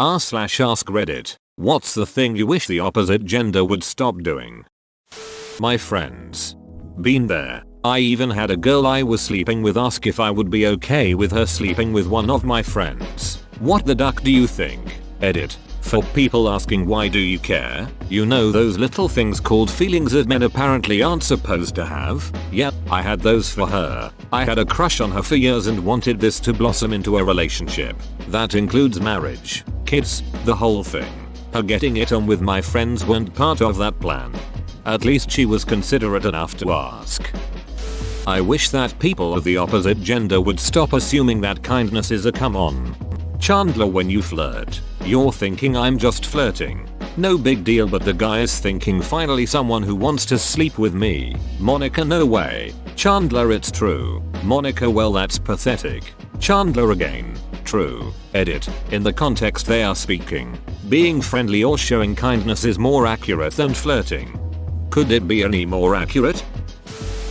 r/ask Reddit. What's the thing you wish the opposite gender would stop doing? My friends. Been there. I even had a girl I was sleeping with ask if I would be okay with her sleeping with one of my friends. What the duck do you think? Edit. For people asking why do you care? You know those little things called feelings that men apparently aren't supposed to have? Yep, I had those for her. I had a crush on her for years and wanted this to blossom into a relationship. That includes marriage, kids, the whole thing. Her getting it on with my friends weren't part of that plan. At least she was considerate enough to ask. I wish that people of the opposite gender would stop assuming that kindness is a come on. Chandler, when you flirt, you're thinking I'm just flirting. No big deal, but the guy is thinking finally someone who wants to sleep with me. Monica, no way. Chandler, it's true. Monica, well that's pathetic. Chandler again. True. Edit. In the context they are speaking, being friendly or showing kindness is more accurate than flirting. Could it be any more accurate?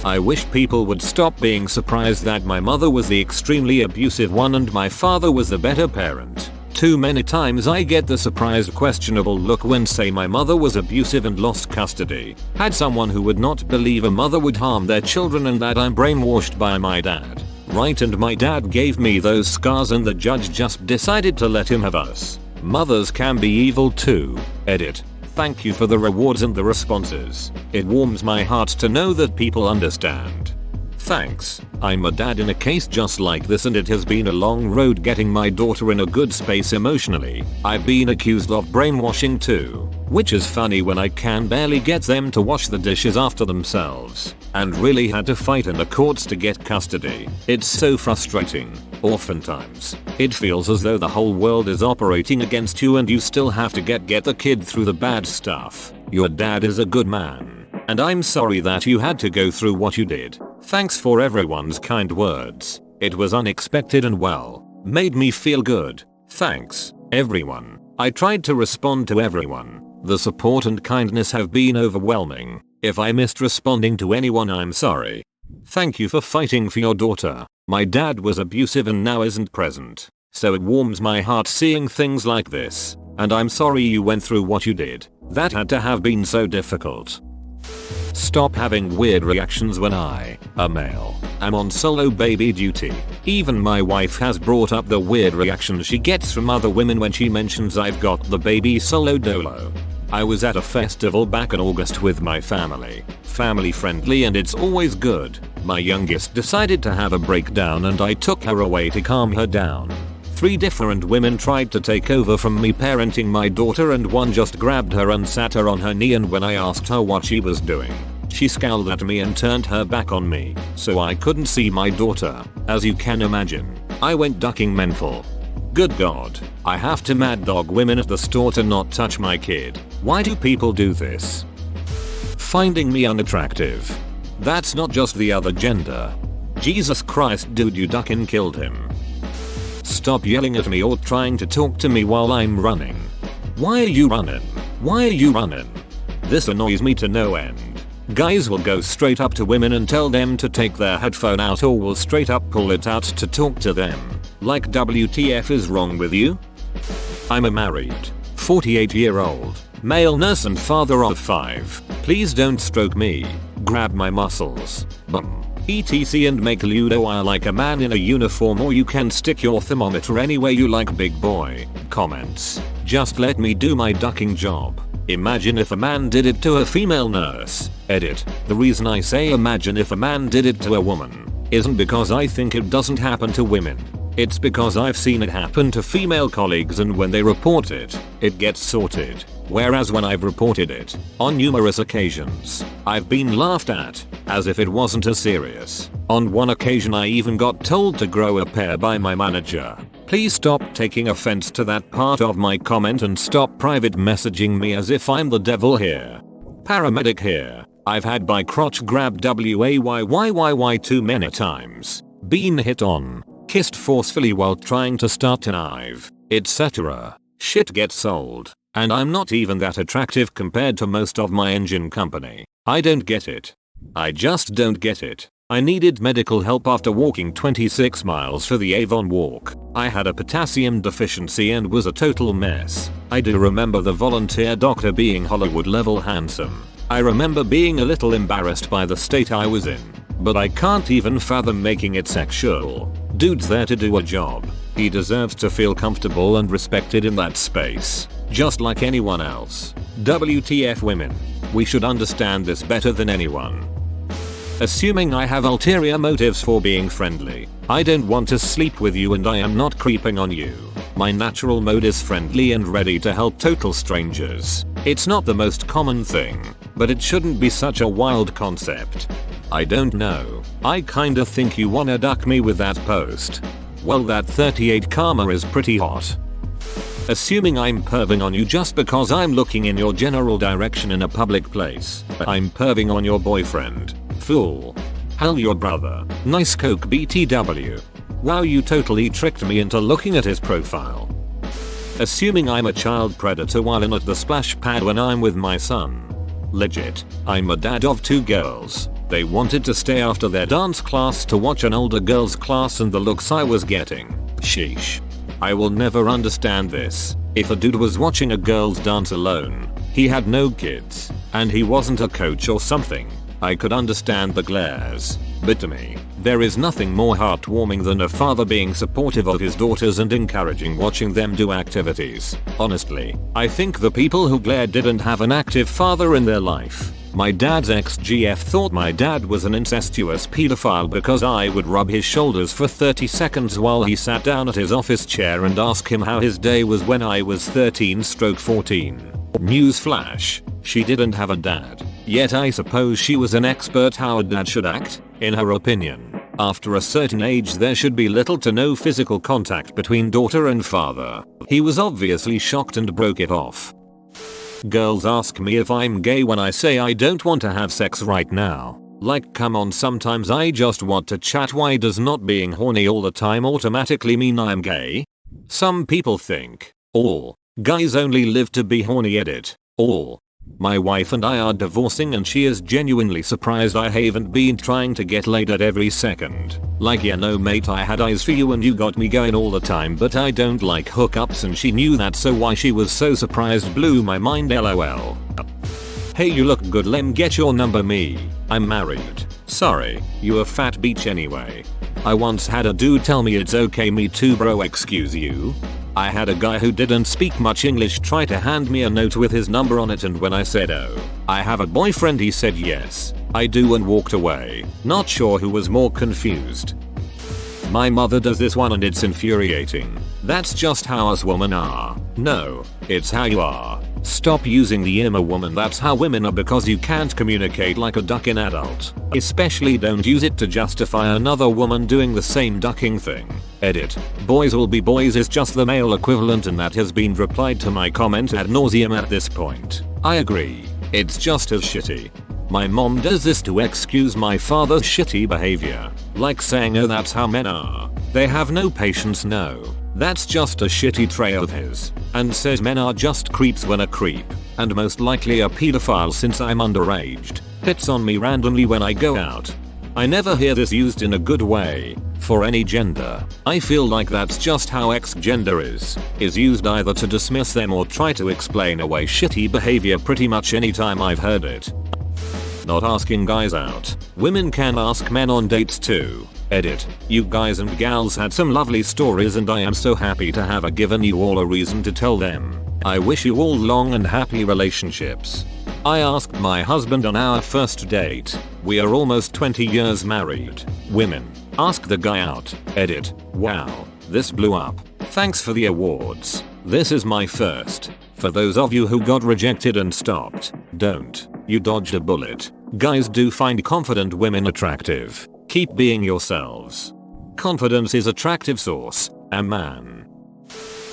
I wish people would stop being surprised that my mother was the extremely abusive one and my father was the better parent. Too many times I get the surprised questionable look when say my mother was abusive and lost custody. Had someone who would not believe a mother would harm their children and that I'm brainwashed by my dad. Right, and my dad gave me those scars and the judge just decided to let him have us. Mothers can be evil too. Edit. Thank you for the rewards and the responses. It warms my heart to know that people understand. Thanks. I'm a dad in a case just like this and it has been a long road getting my daughter in a good space emotionally. I've been accused of brainwashing too. Which is funny when I can barely get them to wash the dishes after themselves. And really had to fight in the courts to get custody. It's so frustrating. Oftentimes, it feels as though the whole world is operating against you and you still have to get the kid through the bad stuff. Your dad is a good man. And I'm sorry that you had to go through what you did. Thanks for everyone's kind words. It was unexpected and well, made me feel good. Thanks, everyone. I tried to respond to everyone. The support and kindness have been overwhelming. If I missed responding to anyone, I'm sorry. Thank you for fighting for your daughter. My dad was abusive and now isn't present. So it warms my heart seeing things like this. And I'm sorry you went through what you did. That had to have been so difficult. Stop having weird reactions when I, a male, am on solo baby duty. Even my wife has brought up the weird reaction she gets from other women when she mentions I've got the baby solo dolo. I was at a festival back in August with my family. Family friendly and it's always good. My youngest decided to have a breakdown and I took her away to calm her down. 3 different women tried to take over from me parenting my daughter and one just grabbed her and sat her on her knee, and when I asked her what she was doing, she scowled at me and turned her back on me, so I couldn't see my daughter. As you can imagine, I went ducking mental. Good God, I have to mad dog women at the store to not touch my kid. Why do people do this? Finding me unattractive. That's not just the other gender. Jesus Christ, dude, you ducking killed him. Stop yelling at me or trying to talk to me while I'm running. Why are you running? Why are you running? This annoys me to no end. Guys will go straight up to women and tell them to take their headphone out or will straight up pull it out to talk to them. Like, WTF is wrong with you? I'm a married, 48-year-old, male nurse and father of 5. Please don't stroke me, grab my muscles, bum, etc and make Ludo I like a man in a uniform, or you can stick your thermometer anywhere you like, big boy. Comments. Just let me do my ducking job. Imagine if a man did it to a female nurse. Edit. The reason I say imagine if a man did it to a woman isn't because I think it doesn't happen to women. It's because I've seen it happen to female colleagues, and when they report it, it gets sorted. Whereas when I've reported it, on numerous occasions, I've been laughed at, as if it wasn't as serious. On one occasion I even got told to grow a pair by my manager. Please stop taking offense to that part of my comment and stop private messaging me as if I'm the devil here. Paramedic here. I've had my crotch grabbed wayyyy too many times. Been hit on, kissed forcefully while trying to start an IV, etc. Shit gets old. And I'm not even that attractive compared to most of my engine company. I don't get it. I just don't get it. I needed medical help after walking 26 miles for the Avon walk. I had a potassium deficiency and was a total mess. I do remember the volunteer doctor being Hollywood level handsome. I remember being a little embarrassed by the state I was in. But I can't even fathom making it sexual. Dude's there to do a job. He deserves to feel comfortable and respected in that space. Just like anyone else. WTF women. We should understand this better than anyone. Assuming I have ulterior motives for being friendly. I don't want to sleep with you and I am not creeping on you. My natural mode is friendly and ready to help total strangers. It's not the most common thing, but it shouldn't be such a wild concept. I don't know. I kinda think you wanna duck me with that post. Well, that 38 karma is pretty hot. Assuming I'm perving on you just because I'm looking in your general direction in a public place. I'm perving on your boyfriend. Fool. Hell, your brother. Nice coke BTW. Wow, you totally tricked me into looking at his profile. Assuming I'm a child predator while in at the splash pad when I'm with my son. Legit. I'm a dad of 2 girls. They wanted to stay after their dance class to watch an older girl's class and the looks I was getting. Sheesh. I will never understand this. If a dude was watching a girl's dance alone, he had no kids, and he wasn't a coach or something, I could understand the glares. But to me, there is nothing more heartwarming than a father being supportive of his daughters and encouraging watching them do activities. Honestly, I think the people who glared didn't have an active father in their life. My dad's ex-GF thought my dad was an incestuous pedophile because I would rub his shoulders for 30 seconds while he sat down at his office chair and ask him how his day was when I was 13/14. Newsflash, she didn't have a dad. Yet I suppose she was an expert how a dad should act, in her opinion. After a certain age there should be little to no physical contact between daughter and father. He was obviously shocked and broke it off. Girls ask me if I'm gay when I say I don't want to have sex right now. Like, come on, sometimes I just want to chat. Why does not being horny all the time automatically mean I'm gay? Some people think, oh, guys only live to be horny. Edit. Oh. My wife and I are divorcing and she is genuinely surprised I haven't been trying to get laid at every second. Like, yeah, no mate, I had eyes for you and you got me going all the time, but I don't like hookups and she knew that, so why she was so surprised blew my mind. LOL. Hey, you look good, lem, get your number. Me. I'm married. Sorry, you a fat beach anyway. I once had a dude tell me it's okay. Me too, bro, excuse you. I had a guy who didn't speak much English try to hand me a note with his number on it, and when I said, oh, I have a boyfriend, he said yes, I do, and walked away. Not sure who was more confused. My mother does this one and it's infuriating. That's just how us women are. No, it's how you are. Stop using the "I'm a woman, that's how women are" because you can't communicate like a duck in adult. Especially don't use it to justify another woman doing the same ducking thing. Edit. Boys will be boys is just the male equivalent, and that has been replied to my comment ad nauseum at this point. I agree. It's just as shitty. My mom does this to excuse my father's shitty behavior. Like saying, oh, that's how men are. They have no patience. No. That's just a shitty trait of his. And says men are just creeps when a creep. And most likely a pedophile since I'm underaged. Hits on me randomly when I go out. I never hear this used in a good way. For any gender. I feel like that's just how X-gender is used either to dismiss them or try to explain away shitty behavior pretty much anytime I've heard it. Not asking guys out. Women can ask men on dates too. Edit. You guys and gals had some lovely stories and I am so happy to have given you all a reason to tell them. I wish you all long and happy relationships. I asked my husband on our first date. We are almost 20 years married. Women. Ask the guy out. Edit. Wow. This blew up. Thanks for the awards. This is my first. For those of you who got rejected and stopped. Don't. You dodged a bullet. Guys do find confident women attractive. Keep being yourselves. Confidence is attractive source. A man.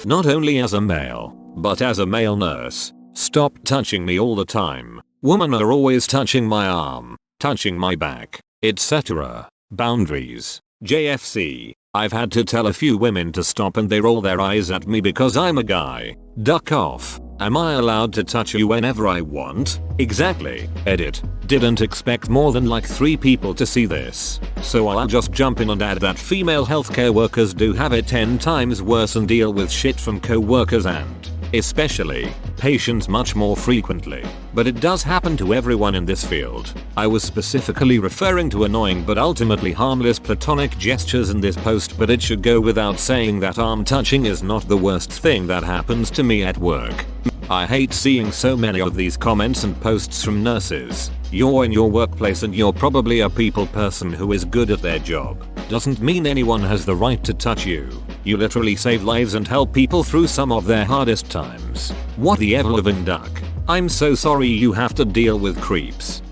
Not only as a male, but as a male nurse. Stop touching me all the time. Women are always touching my arm, touching my back, etc. Boundaries. JFC. I've had to tell a few women to stop and they roll their eyes at me because I'm a guy. Duck off. Am I allowed to touch you whenever I want? Exactly. Edit. Didn't expect more than like 3 people to see this. So I'll just jump in and add that female healthcare workers do have it 10 times worse and deal with shit from co-workers and, especially, patients much more frequently. But it does happen to everyone in this field. I was specifically referring to annoying but ultimately harmless platonic gestures in this post, but it should go without saying that arm touching is not the worst thing that happens to me at work. I hate seeing so many of these comments and posts from nurses. You're in your workplace and you're probably a people person who is good at their job. Doesn't mean anyone has the right to touch you. You literally save lives and help people through some of their hardest times. What the ever-living duck. I'm so sorry you have to deal with creeps.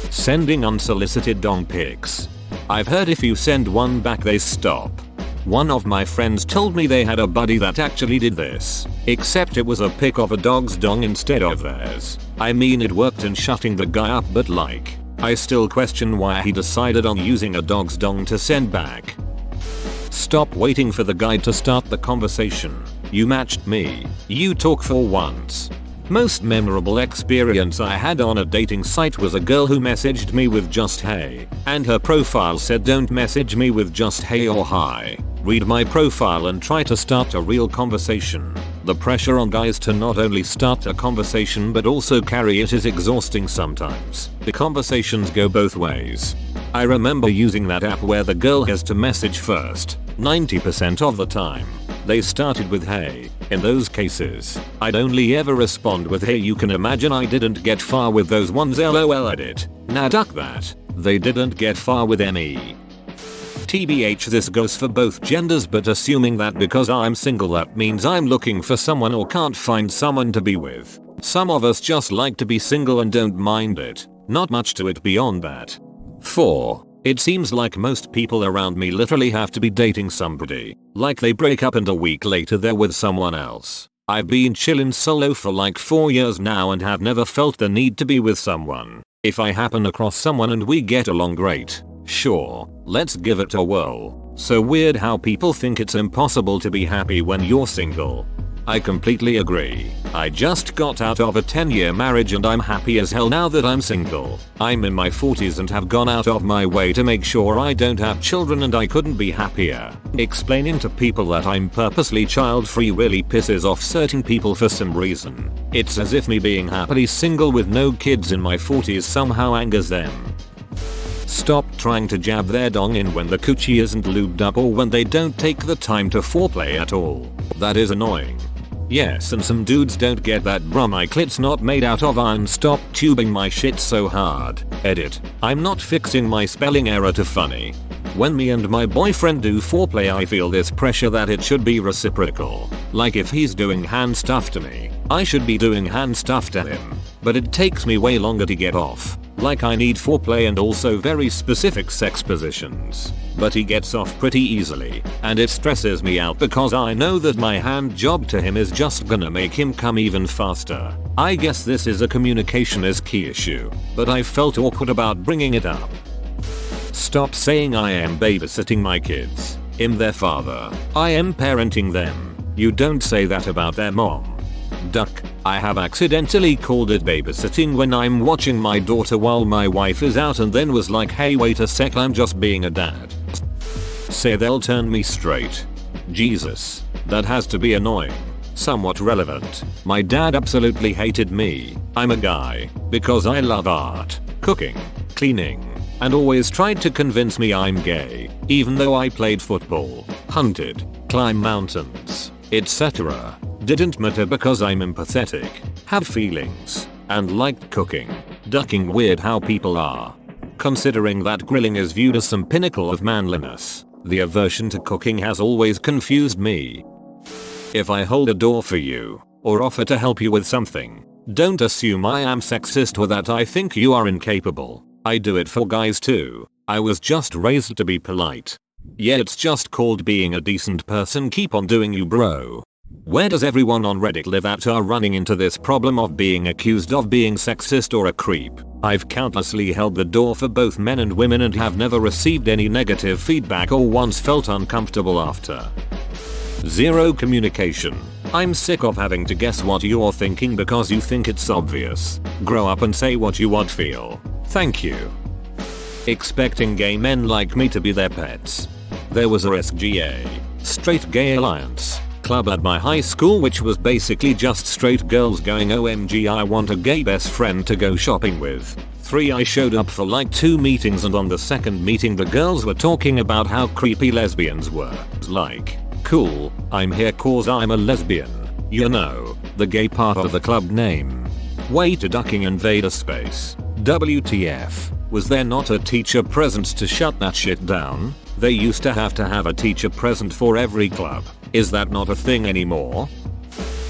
Sending unsolicited dong pics. I've heard if you send one back they stop. One of my friends told me they had a buddy that actually did this, except it was a pic of a dog's dong instead of theirs. I mean, it worked in shutting the guy up, but like, I still question why he decided on using a dog's dong to send back. Stop waiting for the guy to start the conversation. You matched me. You talk for once. Most memorable experience I had on a dating site was a girl who messaged me with just hey, and her profile said don't message me with just hey or hi. Read my profile and try to start a real conversation. The pressure on guys to not only start a conversation but also carry it is exhausting sometimes. The conversations go both ways. I remember using that app where the girl has to message first, 90% of the time. They started with hey. In those cases, I'd only ever respond with hey. You can imagine I didn't get far with those ones, lol. Edit. Nah, duck that. They didn't get far with me. TBH, this goes for both genders, but assuming that because I'm single that means I'm looking for someone or can't find someone to be with. Some of us just like to be single and don't mind it. Not much to it beyond that. 4. It seems like most people around me literally have to be dating somebody. Like they break up and a week later they're with someone else. I've been chillin' solo for like 4 years now and have never felt the need to be with someone. If I happen across someone and we get along great, sure, let's give it a whirl. So weird how people think it's impossible to be happy when you're single. I completely agree. I just got out of a 10-year marriage and I'm happy as hell now that I'm single. I'm in my 40s and have gone out of my way to make sure I don't have children, and I couldn't be happier. Explaining to people that I'm purposely child-free really pisses off certain people for some reason. It's as if me being happily single with no kids in my 40s somehow angers them. Stop trying to jab their dong in when the coochie isn't lubed up or when they don't take the time to foreplay at all. That is annoying. Yes, and some dudes don't get that, bruh, my clit's not made out of iron, stop tubing my shit so hard. Edit. I'm not fixing my spelling error to funny. When me and my boyfriend do foreplay I feel this pressure that it should be reciprocal. Like if he's doing hand stuff to me, I should be doing hand stuff to him. But it takes me way longer to get off. Like I need foreplay and also very specific sex positions. But he gets off pretty easily, and it stresses me out because I know that my hand job to him is just gonna make him come even faster. I guess this is a communication is key issue, but I felt awkward about bringing it up. Stop saying I am babysitting my kids. I'm their father. I am parenting them. You don't say that about their mom. Duck. I have accidentally called it babysitting when I'm watching my daughter while my wife is out and then was like, hey wait a sec, I'm just being a dad. Say they'll turn me straight. Jesus. That has to be annoying. Somewhat relevant. My dad absolutely hated me. I'm a guy. Because I love art, cooking, cleaning, and always tried to convince me I'm gay, even though I played football, hunted, climbed mountains, etc. Didn't matter because I'm empathetic, have feelings, and liked cooking. Ducking weird how people are. Considering that grilling is viewed as some pinnacle of manliness, the aversion to cooking has always confused me. If I hold a door for you, or offer to help you with something, don't assume I am sexist or that I think you are incapable. I do it for guys too. I was just raised to be polite. Yeah, it's just called being a decent person. Keep on doing you, bro. Where does everyone on Reddit live at are running into this problem of being accused of being sexist or a creep? I've countlessly held the door for both men and women and have never received any negative feedback or once felt uncomfortable after. Zero communication. I'm sick of having to guess what you're thinking because you think it's obvious. Grow up and say what you would feel. Thank you. Expecting gay men like me to be their pets. There was a SGA, Straight Gay Alliance, club at my high school which was basically just straight girls going OMG I want a gay best friend to go shopping with. 3 I showed up for like 2 meetings and on the second meeting the girls were talking about how creepy lesbians were. Like, cool, I'm here cause I'm a lesbian. You know, the gay part of the club name. Way to ducking invader space. WTF, was there not a teacher present to shut that shit down? They used to have a teacher present for every club. Is that not a thing anymore?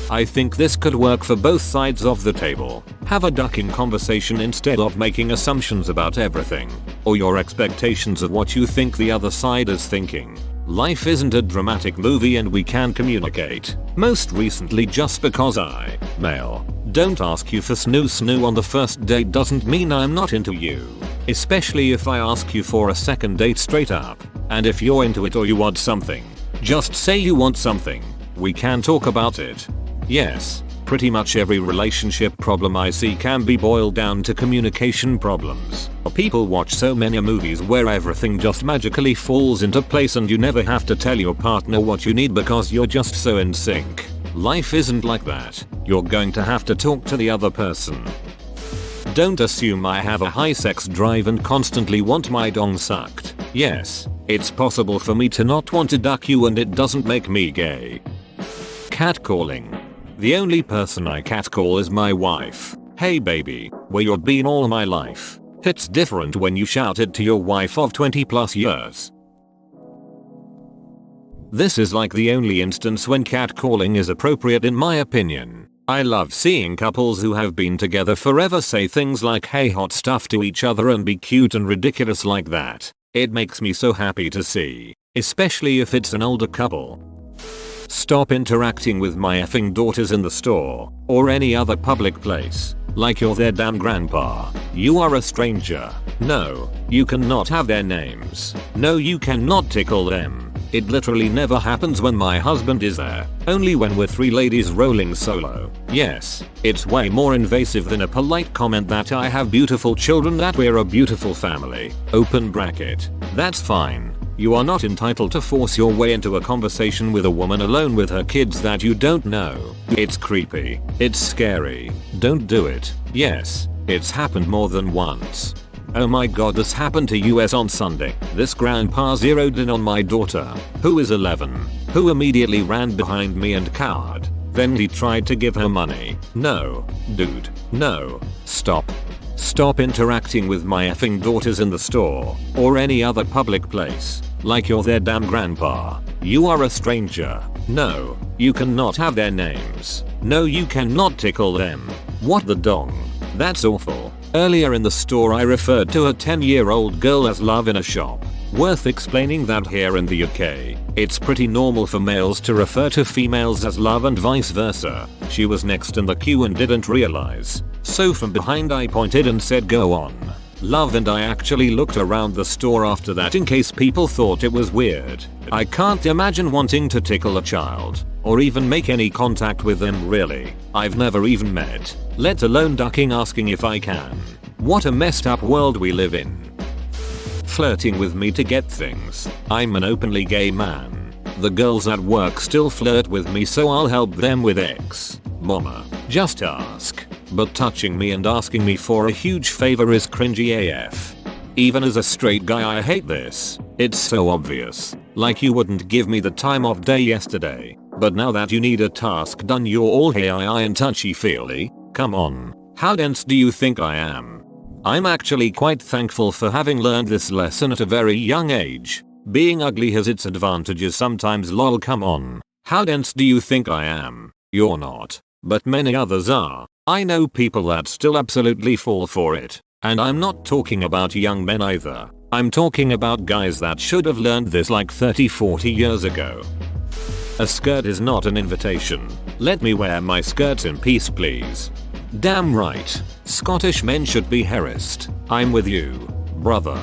I think this could work for both sides of the table. Have a ducking conversation instead of making assumptions about everything, or your expectations of what you think the other side is thinking. Life isn't a dramatic movie and we can communicate. Most recently just because I, male, don't ask you for snoo on the first date doesn't mean I'm not into you. Especially if I ask you for a second date straight up. And if you're into it or you want something, just say you want something. We can talk about it. Yes, pretty much every relationship problem I see can be boiled down to communication problems. People watch so many movies where everything just magically falls into place and you never have to tell your partner what you need because you're just so in sync. Life isn't like that. You're going to have to talk to the other person. Don't assume I have a high sex drive and constantly want my dong sucked. Yes, it's possible for me to not want to duck you and it doesn't make me gay. Catcalling. The only person I catcall is my wife. Hey baby, where you been all my life? It's different when you shout it to your wife of 20 plus years. This is like the only instance when catcalling is appropriate in my opinion. I love seeing couples who have been together forever say things like hey hot stuff to each other and be cute and ridiculous like that. It makes me so happy to see, especially if it's an older couple. Stop interacting with my effing daughters in the store or any other public place like you're their damn grandpa. You are a stranger. No, you cannot have their names. No, you cannot tickle them. It literally never happens when my husband is there. Only when we're 3 ladies rolling solo. Yes, it's way more invasive than a polite comment that I have beautiful children, that we're a beautiful family. Open bracket. That's fine. You are not entitled to force your way into a conversation with a woman alone with her kids that you don't know. It's creepy. It's scary. Don't do it. Yes, it's happened more than once. Oh my god, this happened to us on Sunday. This grandpa zeroed in on my daughter, who is 11, who immediately ran behind me and cowered. Then he tried to give her money. No, dude, no, stop. Stop interacting with my effing daughters in the store or any other public place like you're their damn grandpa. You are a stranger. No, you cannot have their names. No, you cannot tickle them. What the dong? That's awful. Earlier in the store I referred to a 10-year-old girl as love in a shop. Worth explaining that here in the UK, it's pretty normal for males to refer to females as love and vice versa. She was next in the queue and didn't realize. So from behind I pointed and said go on, love, and I actually looked around the store after that in case people thought it was weird. I can't imagine wanting to tickle a child or even make any contact with them really. I've never even met, let alone ducking asking if I can. What a messed up world we live in. Flirting with me to get things. I'm an openly gay man. The girls at work still flirt with me so I'll help them with X. Mama, just ask. But touching me and asking me for a huge favor is cringy AF. Even as a straight guy I hate this. It's so obvious. Like you wouldn't give me the time of day yesterday. But now that you need a task done you're all hey and touchy feely? Come on. How dense do you think I am? I'm actually quite thankful for having learned this lesson at a very young age. Being ugly has its advantages sometimes, lol, come on. How dense do you think I am? You're not. But many others are. I know people that still absolutely fall for it. And I'm not talking about young men either. I'm talking about guys that should have learned this like 30-40 years ago. A skirt is not an invitation. Let me wear my skirts in peace please. Damn right. Scottish men should be harassed. I'm with you, brother.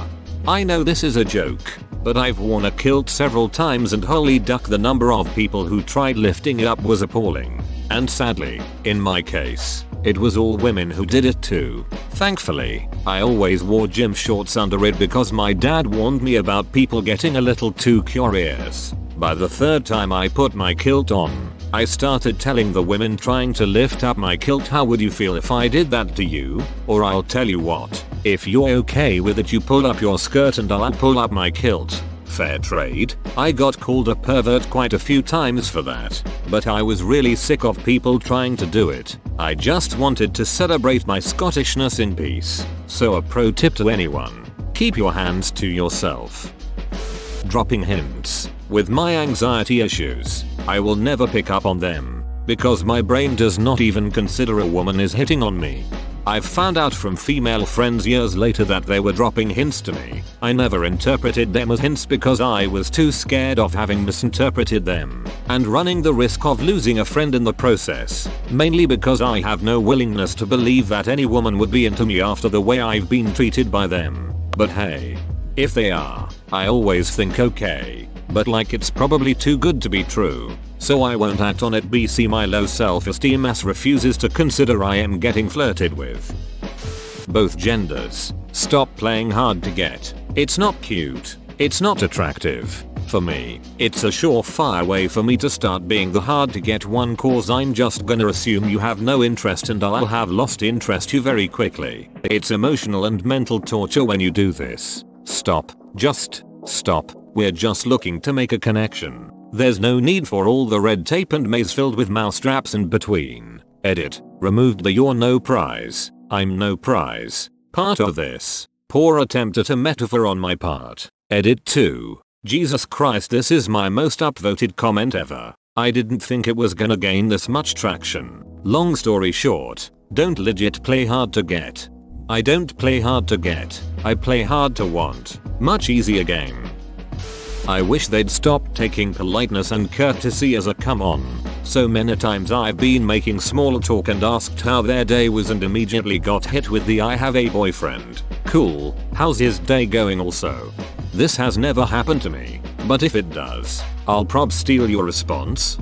I know this is a joke, but I've worn a kilt several times and holy duck the number of people who tried lifting it up was appalling. And sadly, in my case, it was all women who did it too. Thankfully, I always wore gym shorts under it because my dad warned me about people getting a little too curious. By the third time I put my kilt on, I started telling the women trying to lift up my kilt, how would you feel if I did that to you? Or I'll tell you what, if you're okay with it, you pull up your skirt and I'll pull up my kilt. Fair trade. I got called a pervert quite a few times for that, but I was really sick of people trying to do it. I just wanted to celebrate my Scottishness in peace. So a pro tip to anyone, keep your hands to yourself. Dropping hints. With my anxiety issues, I will never pick up on them, because my brain does not even consider a woman is hitting on me. I've found out from female friends years later that they were dropping hints to me. I never interpreted them as hints because I was too scared of having misinterpreted them and running the risk of losing a friend in the process. Mainly because I have no willingness to believe that any woman would be into me after the way I've been treated by them. But hey, if they are, I always think okay, but like it's probably too good to be true. So I won't act on it. BC my low self-esteem ass refuses to consider I am getting flirted with. Both genders, stop playing hard to get. It's not cute. It's not attractive. For me, it's a surefire way for me to start being the hard to get one, cause I'm just gonna assume you have no interest and I'll have lost interest you very quickly. It's emotional and mental torture when you do this. Stop. Just stop. We're just looking to make a connection. There's no need for all the red tape and maze filled with mousetraps in between. Edit. Removed the "you're no prize, I'm no prize" part of this. Poor attempt at a metaphor on my part. Edit 2. Jesus Christ, this is my most upvoted comment ever. I didn't think it was gonna gain this much traction. Long story short, don't legit play hard to get. I don't play hard to get. I play hard to want. Much easier game. I wish they'd stop taking politeness and courtesy as a come on. So many times I've been making small talk and asked how their day was and immediately got hit with the "I have a boyfriend. Cool, how's his day going also?" This has never happened to me, but if it does, I'll prob steal your response.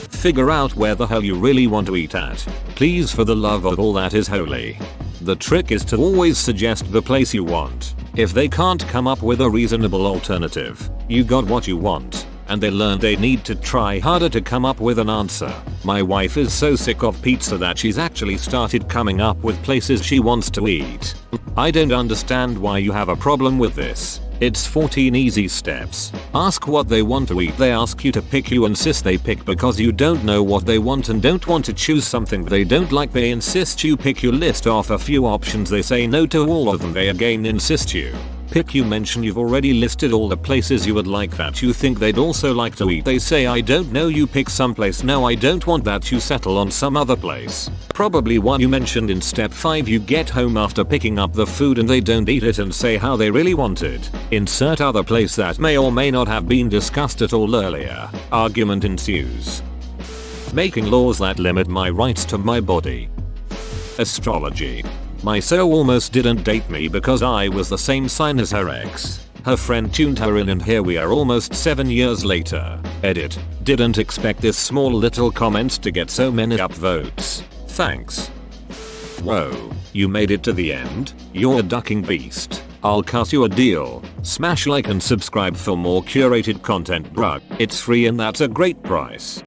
Figure out where the hell you really want to eat at. Please, for the love of all that is holy. The trick is to always suggest the place you want. If they can't come up with a reasonable alternative, you got what you want, and they learn they need to try harder to come up with an answer. My wife is so sick of pizza that she's actually started coming up with places she wants to eat. I don't understand why you have a problem with this. It's 14 easy steps. Ask what they want to eat. They ask you to pick, you insist they pick because you don't know what they want and don't want to choose something they don't like. They insist you pick, you list off a few options. They say no to all of them. They again insist you pick, you mention you've already listed all the places you would like that you think they'd also like to eat. They say I don't know, you pick someplace. No, I don't want that. You settle on some other place. Probably one you mentioned in step 5. You get home after picking up the food and they don't eat it and say how they really want it. Insert other place that may or may not have been discussed at all earlier. Argument ensues. Making laws that limit my rights to my body. Astrology. My so almost didn't date me because I was the same sign as her ex. Her friend tuned her in and here we are almost 7 years later. Edit. Didn't expect this small little comment to get so many upvotes. Thanks. Whoa, you made it to the end? You're a ducking beast. I'll cut you a deal. Smash like and subscribe for more curated content, bruh. It's free and that's a great price.